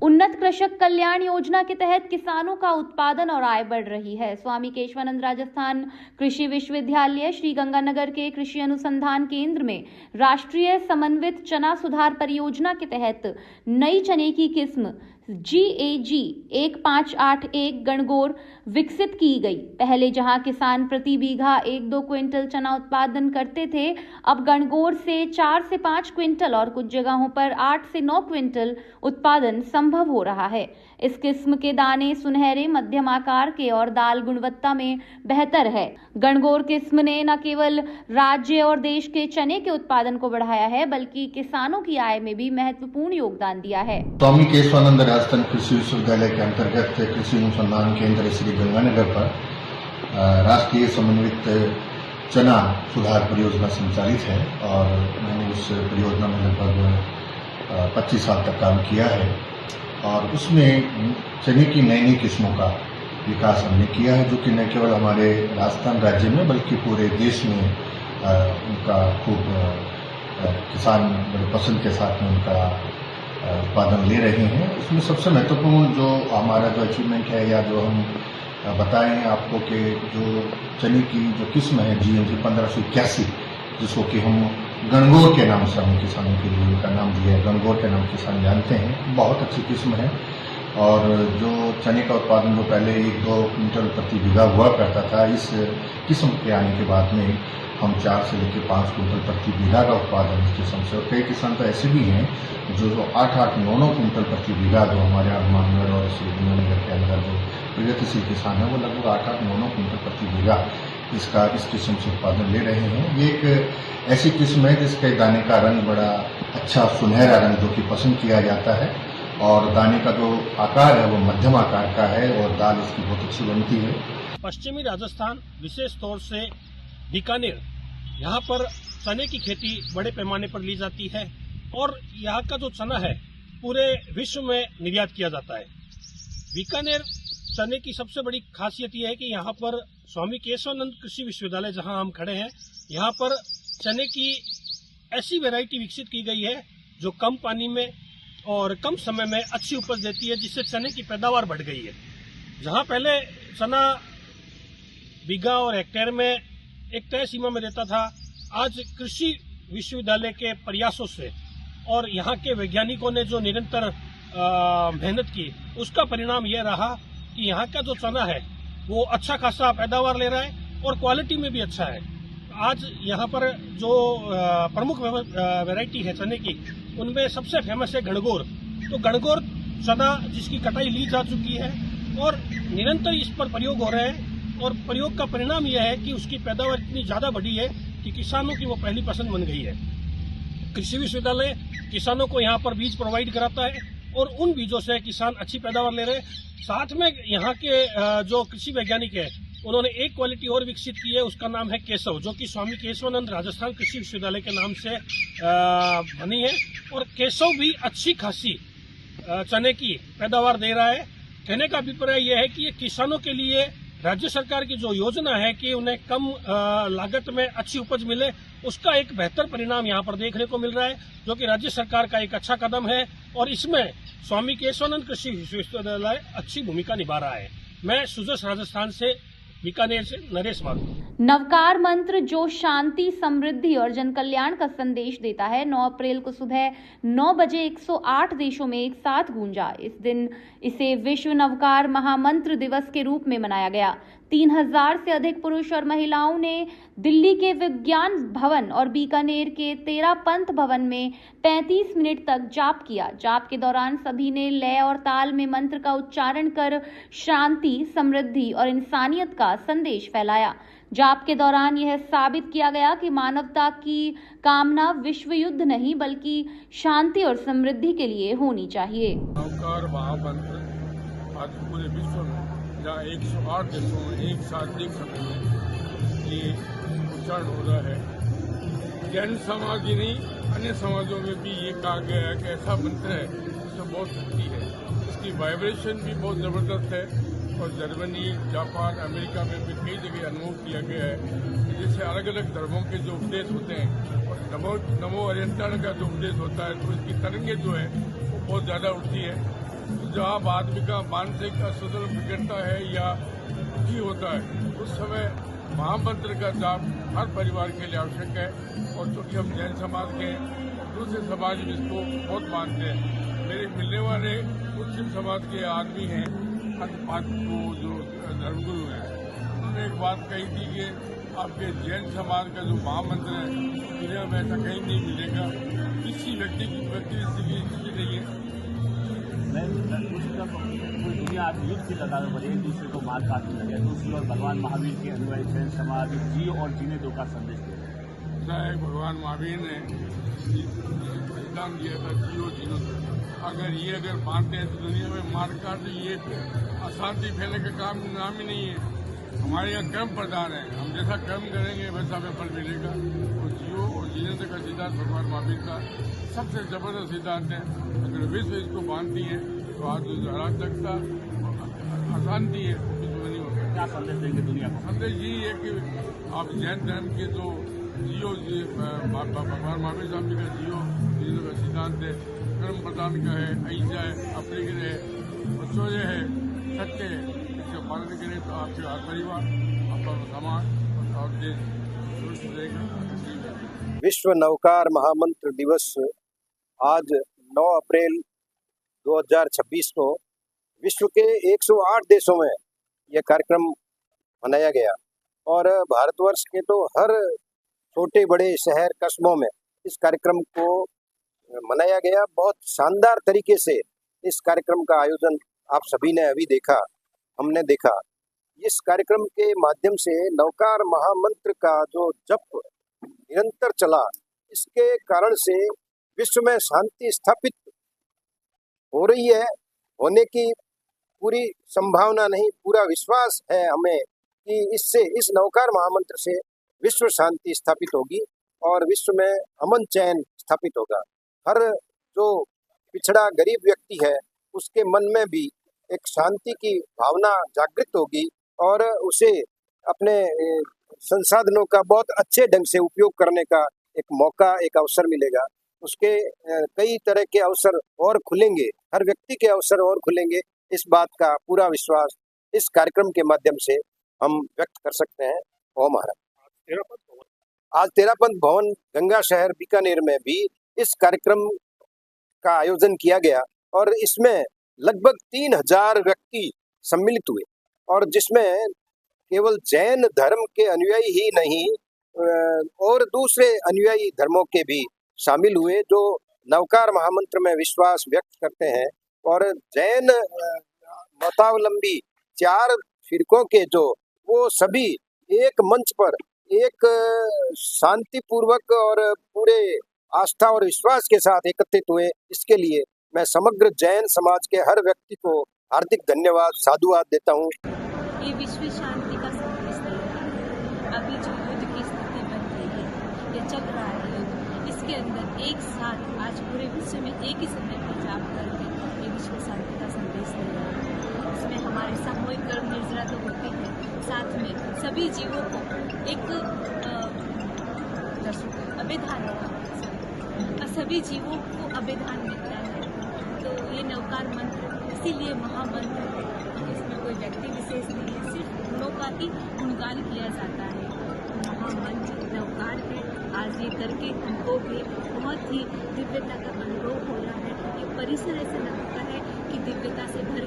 उन्नत कृषक कल्याण योजना के तहत किसानों का उत्पादन और आय बढ़ रही है। स्वामी केशवानंद राजस्थान कृषि विश्वविद्यालय श्री गंगानगर के कृषि अनुसंधान केंद्र में राष्ट्रीय समन्वित चना सुधार परियोजना के तहत नई चने की किस्म GAG 1581 गणगौर विकसित की गई। पहले जहां किसान प्रति बीघा 1-2 क्विंटल चना उत्पादन करते थे, अब गणगौर से 4 से 5 क्विंटल और कुछ जगहों पर 8 से 9 क्विंटल उत्पादन संभव हो रहा है। इस किस्म के दाने सुनहरे मध्यम आकार के और दाल गुणवत्ता में बेहतर है। गणगौर किस्म ने न केवल राज्य और देश के चने के उत्पादन को बढ़ाया है, बल्कि किसानों की आय में भी महत्वपूर्ण योगदान दिया है। स्वामी केशवानंद राजस्थान कृषि विश्वविद्यालय के अंतर्गत कृषि अनुसंधान केंद्र श्री गंगानगर पर राष्ट्रीय समन्वित चना सुधार परियोजना संचालित है और मैंने उस परियोजना में लगभग 25 साल तक काम किया है और उसमें चने की नई किस्मों का विकास हमने किया है, जो कि न केवल हमारे राजस्थान राज्य में बल्कि पूरे देश में उनका खूब किसान बड़े पसंद के साथ में उनका उत्पादन ले रहे हैं। उसमें सबसे महत्वपूर्ण जो हमारा जो अचीवमेंट है या जो हम बताएं आपको कि जो चने की जो किस्म है GAG 1581, जिसको कि हम गणगौर के नाम से हम किसानों के लिए उनका नाम दिया है, गणगौर के नाम किसान जानते हैं, बहुत अच्छी किस्म है। और जो चने का उत्पादन जो पहले 1-2 क्विंटल प्रति बीघा हुआ करता था, इस किस्म के आने के बाद में हम 4 से लेकर 5 क्विंटल प्रति बीघा का उत्पादन इस किस्म से, और कई किसान तो ऐसे भी हैं जो 8-8, 9-9 क्विंटल प्रति बीघा, जो हमारे हनुमानगढ़ और श्रीगंगानगर के अंदर जो प्रगतिशील किसान है वो लगभग 8-8, 9-9 क्विंटल प्रति बीघा इस किस्म से उत्पादन ले रहे हैं। ये एक ऐसी किस्म है जिसके दाने का रंग बड़ा अच्छा सुनहरा रंग जो कि पसंद किया जाता है और दाने का जो आकार है वो मध्यम आकार का है और दाल इसकी बहुत अच्छी बनती है। पश्चिमी राजस्थान, विशेष तौर से बीकानेर, यहाँ पर चने की खेती बड़े पैमाने पर ली जाती है और यहाँ का जो चना है पूरे विश्व में निर्यात किया जाता है। बीकानेर चने की सबसे बड़ी खासियत यह है कि यहाँ पर स्वामी केशवानंद कृषि विश्वविद्यालय जहाँ हम खड़े हैं, यहाँ पर चने की ऐसी वैरायटी विकसित की गई है जो कम पानी में और कम समय में अच्छी उपज देती है, जिससे चने की पैदावार बढ़ गई है। जहाँ पहले चना बीघा और हेक्टेयर में एक तय सीमा में देता था, आज कृषि विश्वविद्यालय के प्रयासों से और यहाँ के वैज्ञानिकों ने जो निरंतर मेहनत की, उसका परिणाम यह रहा कि यहाँ का जो चना है वो अच्छा खासा पैदावार ले रहा है और क्वालिटी में भी अच्छा है। आज यहाँ पर जो प्रमुख वैरायटी है चने की, उनमें सबसे फेमस है गणगौर। तो गणगौर चना जिसकी कटाई ली जा चुकी है और निरंतर इस पर प्रयोग हो रहे हैं और प्रयोग का परिणाम यह है कि उसकी पैदावार इतनी ज्यादा बढ़ी है कि किसानों की वो पहली पसंद बन गई है। कृषि विश्वविद्यालय किसानों को यहाँ पर बीज प्रोवाइड कराता है और उन बीजों से किसान अच्छी पैदावार ले रहे हैं। साथ में यहाँ के जो कृषि वैज्ञानिक है, उन्होंने एक क्वालिटी और विकसित की है, उसका नाम है केशव, जो कि स्वामी केशवानंद राजस्थान कृषि विश्वविद्यालय के नाम से बनी है और केशव भी अच्छी खासी चने की पैदावार दे रहा है। कहने का अभिप्राय यह है कि ये किसानों के लिए राज्य सरकार की जो योजना है कि उन्हें कम लागत में अच्छी उपज मिले, उसका एक बेहतर परिणाम यहाँ पर देखने को मिल रहा है, जो कि राज्य सरकार का एक अच्छा कदम है और इसमें स्वामी केशवानंद कृषि विश्वविद्यालय अच्छी भूमिका निभा रहा है। मैं सुजस राजस्थान से, बीकानेर से नरेश माथुर। नवकार मंत्र जो शांति, समृद्धि और जन कल्याण का संदेश देता है, 9 अप्रैल को सुबह 9 बजे 108 देशों में एक साथ गूंजा। इस दिन इसे विश्व नवकार महामंत्र दिवस के रूप में मनाया गया। 3000 से अधिक पुरुष और महिलाओं ने दिल्ली के विज्ञान भवन और बीकानेर के 13 पंथ भवन में 35 मिनट तक जाप किया। जाप के दौरान सभी ने लय और ताल में मंत्र का उच्चारण कर शांति, समृद्धि और इंसानियत का संदेश फैलाया। जाप के दौरान यह साबित किया गया कि मानवता की कामना विश्व युद्ध नहीं बल्कि शांति और समृद्धि के लिए होनी चाहिए। नवकार महामंत्र आज पूरे विश्व में जहाँ 108 देशों में एक साथ देख सकते हैं ये उच्चारण हो रहा है। जैन समाज ही नहीं, अन्य समाजों में भी ये कहा गया है कि ऐसा मंत्र है जिसमें बहुत शक्ति है, इसकी वाइब्रेशन भी बहुत जबरदस्त है और जर्मनी, जापान, अमेरिका में भी कई जगह अनुभव किया गया है। जैसे अलग अलग धर्मों के जो उपदेश होते हैं और नमो अरिहंताण का जो उपदेश होता है, तो इसकी तरंगे जो है वो बहुत ज़्यादा उठती है जब आप आदमी का मानसिक असंतुलन बिगड़ता है या दुखी होता है उस समय महामंत्र का जाप हर परिवार के लिए आवश्यक है। और चूंकि हम जैन समाज के दूसरे समाज भी इसको बहुत मानते हैं। मेरे मिलने वाले मुस्लिम समाज के आदमी हैं, वो जो धर्मगुरु हैं, उन्होंने एक बात कही थी कि आपके जैन समाज का जो महामंत्र है दुनिया में ऐसा कहीं नहीं मिलेगा, किसी व्यक्ति की नहीं है। कोई दुनिया आज युद्ध की कगार पर एक दूसरे को मार काटने लगे, दूसरी ओर भगवान महावीर के अनुयायी जैन समाज जियो और जीने दो का संदेश दिया। भगवान महावीर ने सिद्धांत दिया था जियो जीनो। अगर मानते हैं तो दुनिया में मार काट ये अशांति फैलने का काम नाम ही नहीं है। हमारे यहाँ कर्म प्रधान है, हम जैसा कर्म करेंगे वैसा हमें फल मिलेगा। और जियो और जीने का सिद्धांत भगवान महावीर का सबसे जबरदस्त सिद्धांत है। अगर विश्व इसको मानती है तो आज जो अराजकता अशांति है विश्व नहीं होता। क्या संदेश देंगे दुनिया को? संदेश यही है कि आप जैन धर्म के जो जियो भगवान महावीर साहब जी का जियो जीने का सिद्धांत है, कर्म प्रधान का है, अहिंसा है, अप्रिय है, ऐश्वर्य है, सत्य है, इसका पालन करें तो आपके हर परिवार, आपका समाज और देश सुरक्षित रहेगा। विश्व नवकार महामंत्र दिवस आज 9 अप्रैल 2026 को विश्व के 108 देशों में यह कार्यक्रम मनाया गया और भारतवर्ष के तो हर छोटे बड़े शहर कस्बों में इस कार्यक्रम को मनाया गया। बहुत शानदार तरीके से इस कार्यक्रम का आयोजन आप सभी ने अभी देखा, हमने देखा। इस कार्यक्रम के माध्यम से नवकार महामंत्र का जो जप निरंतर चला, इसके कारण से विश्व में शांति स्थापित हो रही है। होने की पूरी संभावना नहीं, पूरा विश्वास है हमें कि इससे, इस नवकार महामंत्र से विश्व शांति स्थापित होगी और विश्व में अमन चैन स्थापित होगा। हर जो पिछड़ा गरीब व्यक्ति है उसके मन में भी एक शांति की भावना जागृत होगी और उसे अपने संसाधनों का बहुत अच्छे ढंग से उपयोग करने का एक मौका, एक अवसर मिलेगा। उसके कई तरह के अवसर और खुलेंगे, हर व्यक्ति के अवसर और खुलेंगे। इस बात का पूरा विश्वास इस कार्यक्रम के माध्यम से हम व्यक्त कर सकते हैं। ओम महाराज। आज तेरापंथ भवन गंगा शहर बीकानेर में भी इस कार्यक्रम का आयोजन किया गया और इसमें लगभग 3000 व्यक्ति सम्मिलित हुए और जिसमें केवल जैन धर्म के अनुयायी ही नहीं और दूसरे अनुयायी धर्मों के भी शामिल हुए जो नवकार महामंत्र में विश्वास व्यक्त करते हैं। और जैन मतावलंबी 4 फिरकों के जो वो सभी एक मंच पर एक शांतिपूर्वक और पूरे आस्था और विश्वास के साथ एकत्रित हुए। इसके लिए मैं समग्र जैन समाज के हर व्यक्ति को हार्दिक धन्यवाद, साधुवाद देता हूँ। ये विश्व शांति का संदेश देता है। अभी जो युद्ध की स्थिति बन रही है, ये चल रहा है युद्ध, इसके अंदर एक साथ आज पूरे विश्व में एक ही समय पर जाप करके ये विश्व शांति का संदेश दे रहा है। इसमें हमारे सामूहिक कर्म निर्जरा तो होती है, साथ में सभी जीवों को एक अभिधान सभी जीवों को अभिधान मिलता है। तो ये नवकार मंत्र इसीलिए महामंत्र है, इसमें कोई व्यक्ति विशेष नहीं है, सिर्फ गुणों का ही गुणगान किया जाता है। तो महामंत्र नवकार है। आज ये करके हमको भी बहुत ही दिव्यता का अनुभव हो रहा है। ये परिसर ऐसा लगता है कि दिव्यता से भर